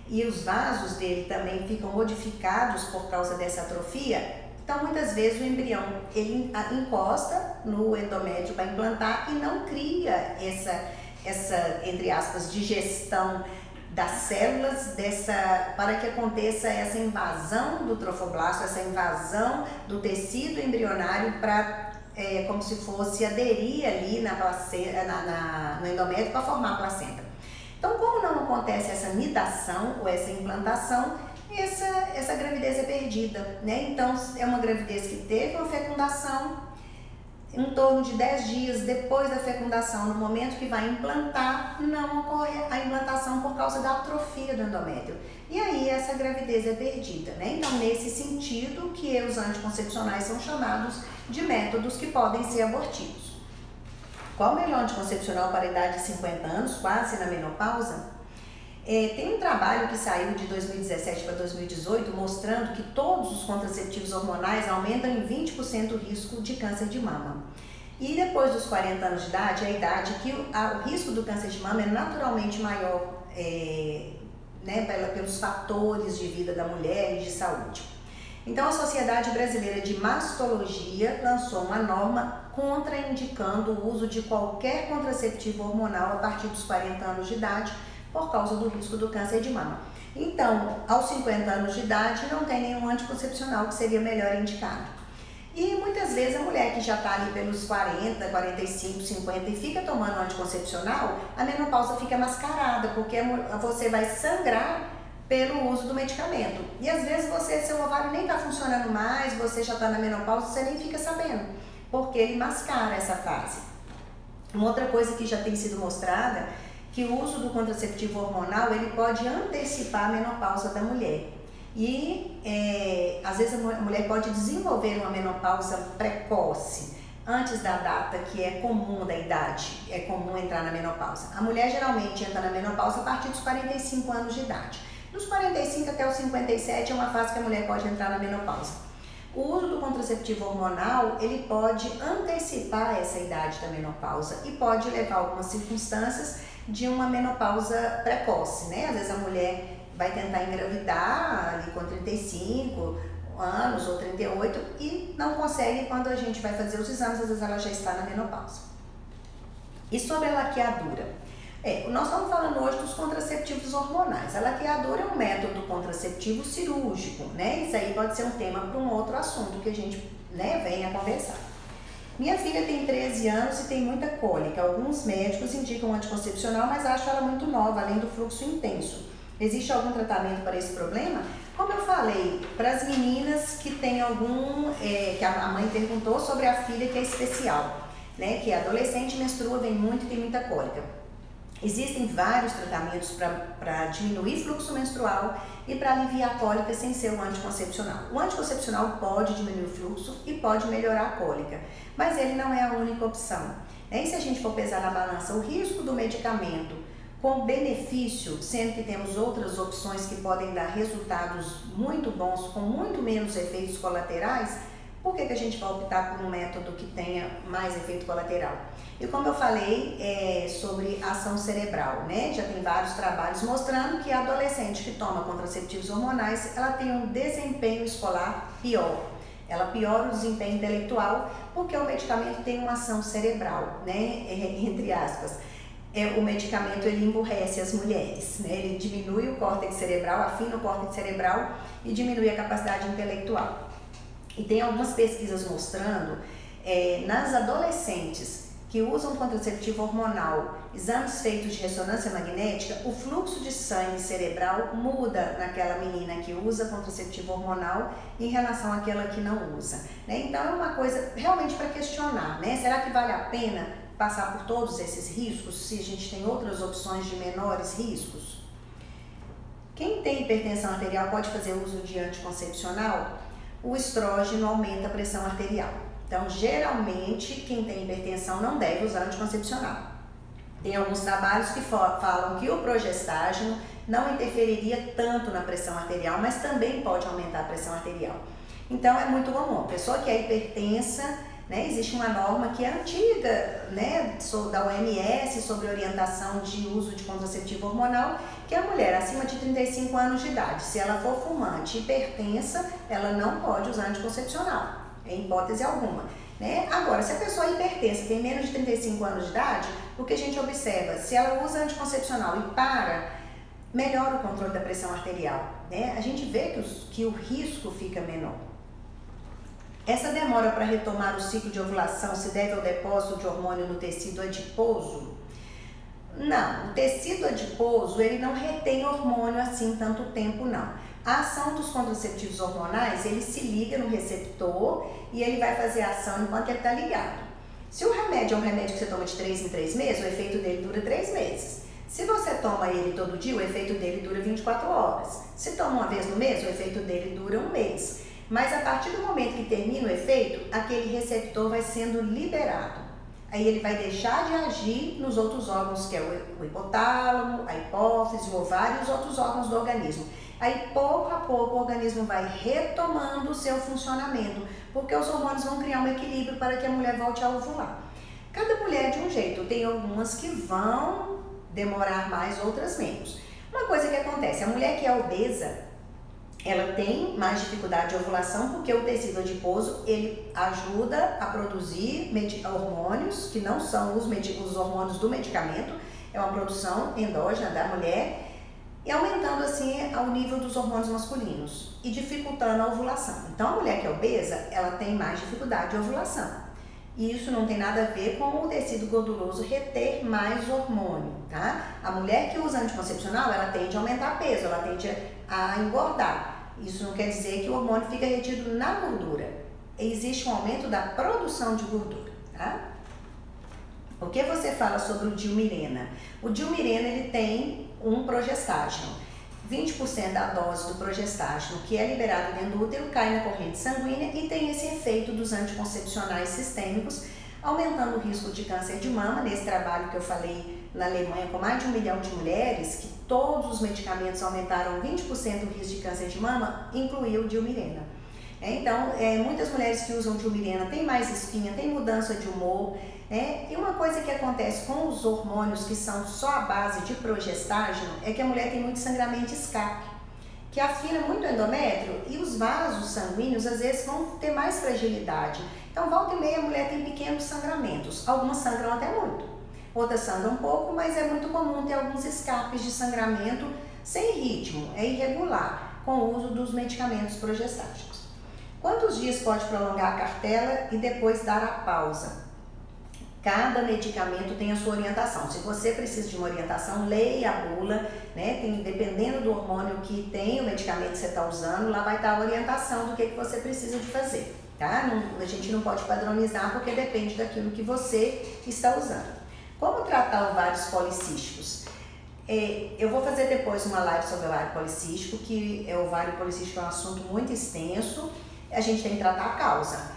e os vasos dele também ficam modificados por causa dessa atrofia, então muitas vezes o embrião ele encosta no endométrio para implantar e não cria essa entre aspas, digestão das células para que aconteça essa invasão do trofoblasto, essa invasão do tecido embrionário para como se fosse aderir ali no endométrio para formar a placenta. Então, como não acontece essa nidação ou essa implantação, essa gravidez é perdida, né? Então, é uma gravidez que teve uma fecundação, em torno de 10 dias depois da fecundação, no momento que vai implantar, não ocorre a implantação por causa da atrofia do endométrio. E aí essa gravidez é perdida, né? Então, nesse sentido que os anticoncepcionais são chamados de métodos que podem ser abortivos. Qual o melhor anticoncepcional para a idade de 50 anos, quase na menopausa? Tem um trabalho que saiu de 2017 para 2018 mostrando que todos os contraceptivos hormonais aumentam em 20% o risco de câncer de mama. E depois dos 40 anos de idade, é a idade que o risco do câncer de mama é naturalmente maior, né, pelos fatores de vida da mulher e de saúde. Então, a Sociedade Brasileira de Mastologia lançou uma norma contraindicando o uso de qualquer contraceptivo hormonal a partir dos 40 anos de idade, por causa do risco do câncer de mama. Então, aos 50 anos de idade, não tem nenhum anticoncepcional que seria melhor indicado. E muitas vezes a mulher que já está ali pelos 40, 45, 50 e fica tomando anticoncepcional, a menopausa fica mascarada, porque você vai sangrar pelo uso do medicamento. E às vezes seu ovário nem está funcionando mais, você já está na menopausa, você nem fica sabendo, porque ele mascara essa fase. Uma outra coisa que já tem sido mostrada, que o uso do contraceptivo hormonal ele pode antecipar a menopausa da mulher. E às vezes a mulher pode desenvolver uma menopausa precoce, antes da data que é comum da idade, é comum entrar na menopausa. A mulher geralmente entra na menopausa a partir dos 45 anos de idade. Dos 45 até os 57 é uma fase que a mulher pode entrar na menopausa. O uso do contraceptivo hormonal, ele pode antecipar essa idade da menopausa e pode levar a algumas circunstâncias de uma menopausa precoce, né? Às vezes a mulher vai tentar engravidar ali com 35 anos ou 38 e não consegue. Quando a gente vai fazer os exames, às vezes ela já está na menopausa. E sobre a laqueadura? Nós estamos falando hoje dos contraceptivos hormonais. A laqueadura é um método contraceptivo cirúrgico, né? Isso aí pode ser um tema para um outro assunto que a gente, né, venha conversar. Minha filha tem 13 anos e tem muita cólica. Alguns médicos indicam anticoncepcional, mas acho ela muito nova, além do fluxo intenso. Existe algum tratamento para esse problema? Como eu falei, para as meninas que tem que a mãe perguntou sobre a filha que é especial, né? Que é adolescente, menstrua, vem muito e tem muita cólica. Existem vários tratamentos para diminuir fluxo menstrual e para aliviar a cólica sem ser o anticoncepcional. O anticoncepcional pode diminuir o fluxo e pode melhorar a cólica, mas ele não é a única opção. E se a gente for pesar na balança o risco do medicamento com benefício, sendo que temos outras opções que podem dar resultados muito bons, com muito menos efeitos colaterais, por que a gente vai optar por um método que tenha mais efeito colateral? E como eu falei sobre ação cerebral, né? Já tem vários trabalhos mostrando que a adolescente que toma contraceptivos hormonais, ela tem um desempenho escolar pior. Ela piora o desempenho intelectual porque o medicamento tem uma ação cerebral, né? Entre aspas. O medicamento ele emburrece as mulheres, né? Ele diminui o córtex cerebral, afina o córtex cerebral e diminui a capacidade intelectual. E tem algumas pesquisas mostrando nas adolescentes que usam contraceptivo hormonal, exames feitos de ressonância magnética, o fluxo de sangue cerebral muda naquela menina que usa contraceptivo hormonal em relação àquela que não usa, né? Então é uma coisa realmente para questionar, né? Será que vale a pena passar por todos esses riscos se a gente tem outras opções de menores riscos? Quem tem hipertensão arterial pode fazer uso de anticoncepcional? O estrógeno aumenta a pressão arterial. Então, geralmente, quem tem hipertensão não deve usar anticoncepcional. Tem alguns trabalhos que falam que o progestágeno não interferiria tanto na pressão arterial, mas também pode aumentar a pressão arterial. Então, é muito comum. A pessoa que é hipertensa, né, existe uma norma que é antiga, né, da OMS sobre orientação de uso de contraceptivo hormonal, que a mulher acima de 35 anos de idade, se ela for fumante, hipertensa, ela não pode usar anticoncepcional, em hipótese alguma, né? Agora, se a pessoa é hipertensa, tem menos de 35 anos de idade, o que a gente observa, se ela usa anticoncepcional e melhora o controle da pressão arterial, né? A gente vê que o risco fica menor. Essa demora para retomar o ciclo de ovulação se deve ao depósito de hormônio no tecido adiposo? Não, o tecido adiposo ele não retém hormônio assim tanto tempo não. A ação dos contraceptivos hormonais, ele se liga no receptor e ele vai fazer a ação enquanto ele está ligado. Se o remédio é um remédio que você toma de 3 em 3 meses, o efeito dele dura 3 meses. Se você toma ele todo dia, o efeito dele dura 24 horas. Se toma uma vez no mês, o efeito dele dura 1 mês. Mas a partir do momento que termina o efeito, aquele receptor vai sendo liberado. Aí ele vai deixar de agir nos outros órgãos, que é o hipotálamo, a hipófise, o ovário e os outros órgãos do organismo. Aí, pouco a pouco, o organismo vai retomando o seu funcionamento, porque os hormônios vão criar um equilíbrio para que a mulher volte a ovular. Cada mulher é de um jeito, tem algumas que vão demorar mais, outras menos. Uma coisa que acontece, a mulher que é obesa, ela tem mais dificuldade de ovulação porque o tecido adiposo, ele ajuda a produzir hormônios que não são os hormônios do medicamento, é uma produção endógena da mulher, e aumentando assim o nível dos hormônios masculinos e dificultando a ovulação. Então a mulher que é obesa, ela tem mais dificuldade de ovulação. E isso não tem nada a ver com o tecido gorduroso reter mais hormônio, tá? A mulher que usa anticoncepcional, ela tende a aumentar peso, ela tende a engordar. Isso não quer dizer que o hormônio fica retido na gordura. Existe um aumento da produção de gordura, tá? O que você fala sobre o Dilmirena? O Dilmirena, ele tem um progestágeno. 20% da dose do progestágeno que é liberado dentro do útero cai na corrente sanguínea e tem esse efeito dos anticoncepcionais sistêmicos, aumentando o risco de câncer de mama. Nesse trabalho que eu falei na Alemanha com mais de 1 milhão de mulheres, que todos os medicamentos aumentaram 20% o risco de câncer de mama, incluiu o Dilmirena. Então, muitas mulheres que usam Dilmirena têm mais espinha, têm mudança de humor. E uma coisa que acontece com os hormônios que são só a base de progestágeno é que a mulher tem muito sangramento de escape, que afina muito o endométrio e os vasos sanguíneos às vezes vão ter mais fragilidade. Então, volta e meia a mulher tem pequenos sangramentos, algumas sangram até muito, outras sangram um pouco, mas é muito comum ter alguns escapes de sangramento sem ritmo, é irregular, com o uso dos medicamentos progestágenos. Quantos dias pode prolongar a cartela e depois dar a pausa? Cada medicamento tem a sua orientação. Se você precisa de uma orientação, leia a bula, dependendo do hormônio que tem o medicamento que você está usando, lá vai estar a orientação do que você precisa de fazer, tá? A gente não pode padronizar porque depende daquilo que você está usando. Como tratar ovários policísticos? Eu vou fazer depois uma live sobre ovário policístico, que ovário policístico é um assunto muito extenso, a gente tem que tratar a causa.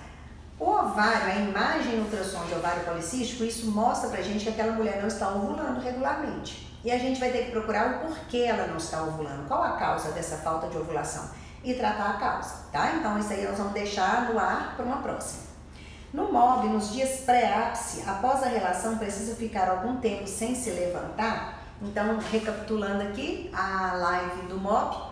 O ovário, a imagem no ultrassom de ovário policístico, isso mostra pra gente que aquela mulher não está ovulando regularmente. E a gente vai ter que procurar o porquê ela não está ovulando, qual a causa dessa falta de ovulação e tratar a causa, tá? Então isso aí nós vamos deixar no ar para uma próxima. No MOB, nos dias pré-ápice, após a relação, precisa ficar algum tempo sem se levantar. Então, recapitulando aqui a live do MOB,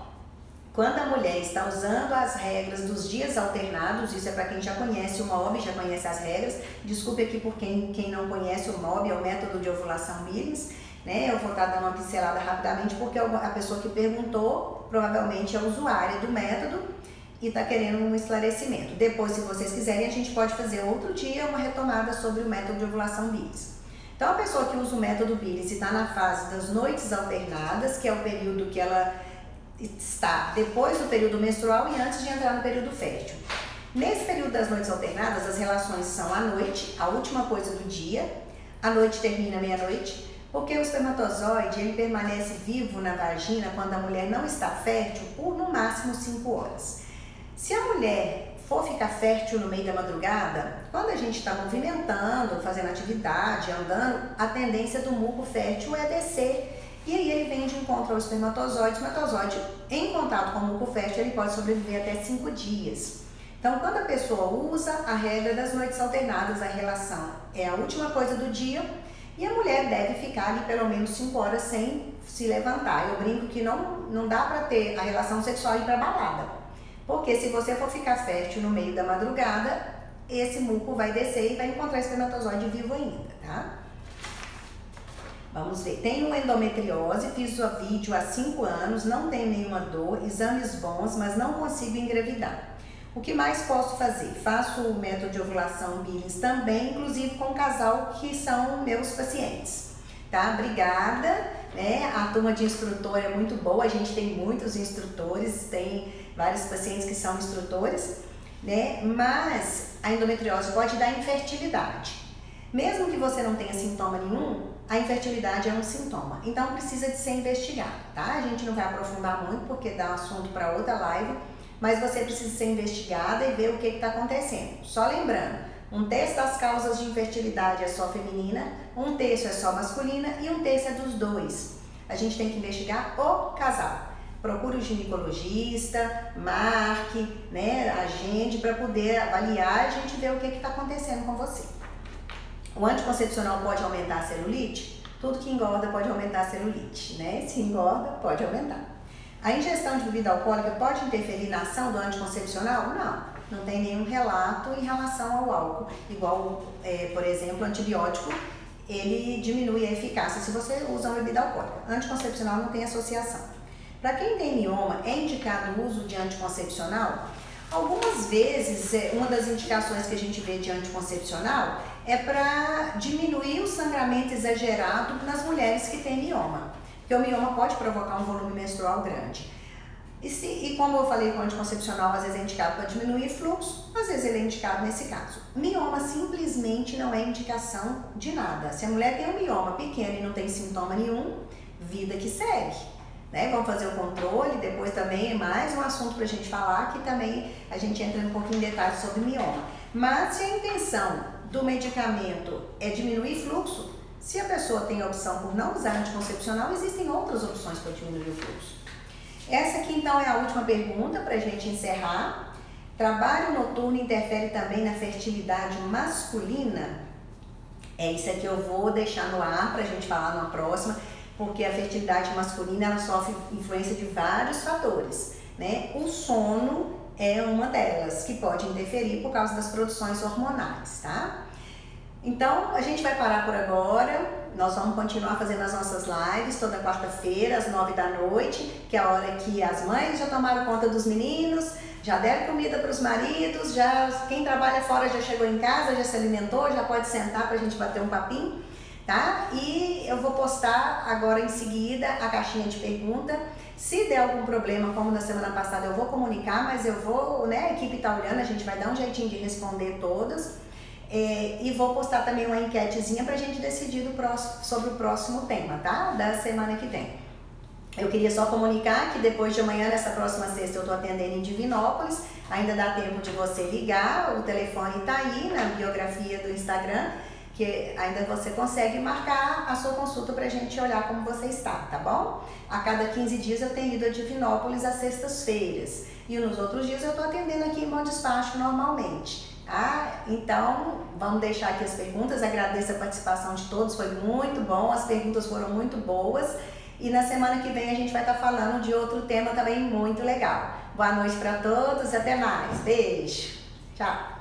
quando a mulher está usando as regras dos dias alternados, isso é para quem já conhece o MOB, já conhece as regras. Desculpe aqui por quem não conhece o MOB, é o método de ovulação Billings, Eu vou estar dando uma pincelada rapidamente porque a pessoa que perguntou provavelmente é usuária do método e está querendo um esclarecimento. Depois, se vocês quiserem, a gente pode fazer outro dia uma retomada sobre o método de ovulação Billings. Então, a pessoa que usa o método Billings está na fase das noites alternadas, que é o período que ela está depois do período menstrual e antes de entrar no período fértil. Nesse período das noites alternadas, as relações são à noite, a última coisa do dia. A noite termina meia-noite, porque o espermatozoide ele permanece vivo na vagina quando a mulher não está fértil por no máximo 5 horas. Se a mulher for ficar fértil no meio da madrugada, quando a gente está movimentando, fazendo atividade, andando, a tendência do muco fértil é descer. E aí ele vem de encontro ao espermatozoide. O espermatozoide, em contato com o muco fértil, ele pode sobreviver até 5 dias. Então, quando a pessoa usa a regra das noites alternadas, a relação é a última coisa do dia e a mulher deve ficar ali pelo menos 5 horas sem se levantar. Eu brinco que não dá para ter a relação sexual e ir para balada, porque se você for ficar fértil no meio da madrugada, esse muco vai descer e vai encontrar espermatozoide vivo ainda, tá? Vamos ver, tenho endometriose, fiz o vídeo há 5 anos, não tenho nenhuma dor, exames bons, mas não consigo engravidar. O que mais posso fazer? Faço o método de ovulação Billings também, inclusive com um casal que são meus pacientes, tá? Obrigada, A turma de instrutor é muito boa, a gente tem muitos instrutores, tem vários pacientes que são instrutores, Mas a endometriose pode dar infertilidade. Mesmo que você não tenha sintoma nenhum, a infertilidade é um sintoma, então precisa de ser investigado, tá? A gente não vai aprofundar muito porque dá assunto para outra live, mas você precisa ser investigada e ver o que está acontecendo. Só lembrando, 1/3 das causas de infertilidade é só feminina, 1/3 é só masculina e 1/3 é dos dois. A gente tem que investigar o casal. Procure o ginecologista, marque, agende para poder avaliar e a gente ver o que está acontecendo com você. O anticoncepcional pode aumentar a celulite? Tudo que engorda pode aumentar a celulite, Se engorda, pode aumentar. A ingestão de bebida alcoólica pode interferir na ação do anticoncepcional? Não tem nenhum relato em relação ao álcool. Igual, por exemplo, o antibiótico, ele diminui a eficácia se você usa uma bebida alcoólica. Anticoncepcional não tem associação. Para quem tem mioma, é indicado o uso de anticoncepcional? Algumas vezes, uma das indicações que a gente vê de anticoncepcional é para diminuir o sangramento exagerado nas mulheres que têm mioma. Porque o mioma pode provocar um volume menstrual grande. E como eu falei com o anticoncepcional, às vezes é indicado para diminuir fluxo, às vezes ele é indicado nesse caso. Mioma simplesmente não é indicação de nada. Se a mulher tem um mioma pequeno e não tem sintoma nenhum, vida que segue. né? Vamos fazer o controle, depois também é mais um assunto para a gente falar, que também a gente entra um pouquinho em detalhes sobre mioma. Mas se a intenção do medicamento é diminuir fluxo, se a pessoa tem a opção por não usar anticoncepcional, existem outras opções para diminuir o fluxo. Essa aqui então é a última pergunta para a gente encerrar. Trabalho noturno interfere também na fertilidade masculina? Isso aqui eu vou deixar no ar para a gente falar numa próxima, porque a fertilidade masculina ela sofre influência de vários fatores, né? O sono é uma delas, que pode interferir por causa das produções hormonais, tá? Então, a gente vai parar por agora. Nós vamos continuar fazendo as nossas lives toda quarta-feira, às 9 da noite, que é a hora que as mães já tomaram conta dos meninos, já deram comida para os maridos, já quem trabalha fora já chegou em casa, já se alimentou, já pode sentar para a gente bater um papinho, tá? E eu vou postar agora em seguida a caixinha de pergunta. Se der algum problema, como na semana passada, eu vou comunicar, mas eu vou, né, a equipe tá olhando, a gente vai dar um jeitinho de responder todas. E vou postar também uma enquetezinha pra gente decidir sobre o próximo tema, tá? Da semana que vem. Eu queria só comunicar que depois de amanhã, nessa próxima sexta, eu tô atendendo em Divinópolis. Ainda dá tempo de você ligar, o telefone tá aí na biografia do Instagram, que ainda você consegue marcar a sua consulta pra gente olhar como você está, tá bom? A cada 15 dias eu tenho ido a Divinópolis às sextas-feiras. E nos outros dias eu tô atendendo aqui em Bom Despacho normalmente. Então, vamos deixar aqui as perguntas. Agradeço a participação de todos, foi muito bom, as perguntas foram muito boas. E na semana que vem a gente vai estar falando de outro tema também muito legal. Boa noite para todos e até mais. Beijo. Tchau.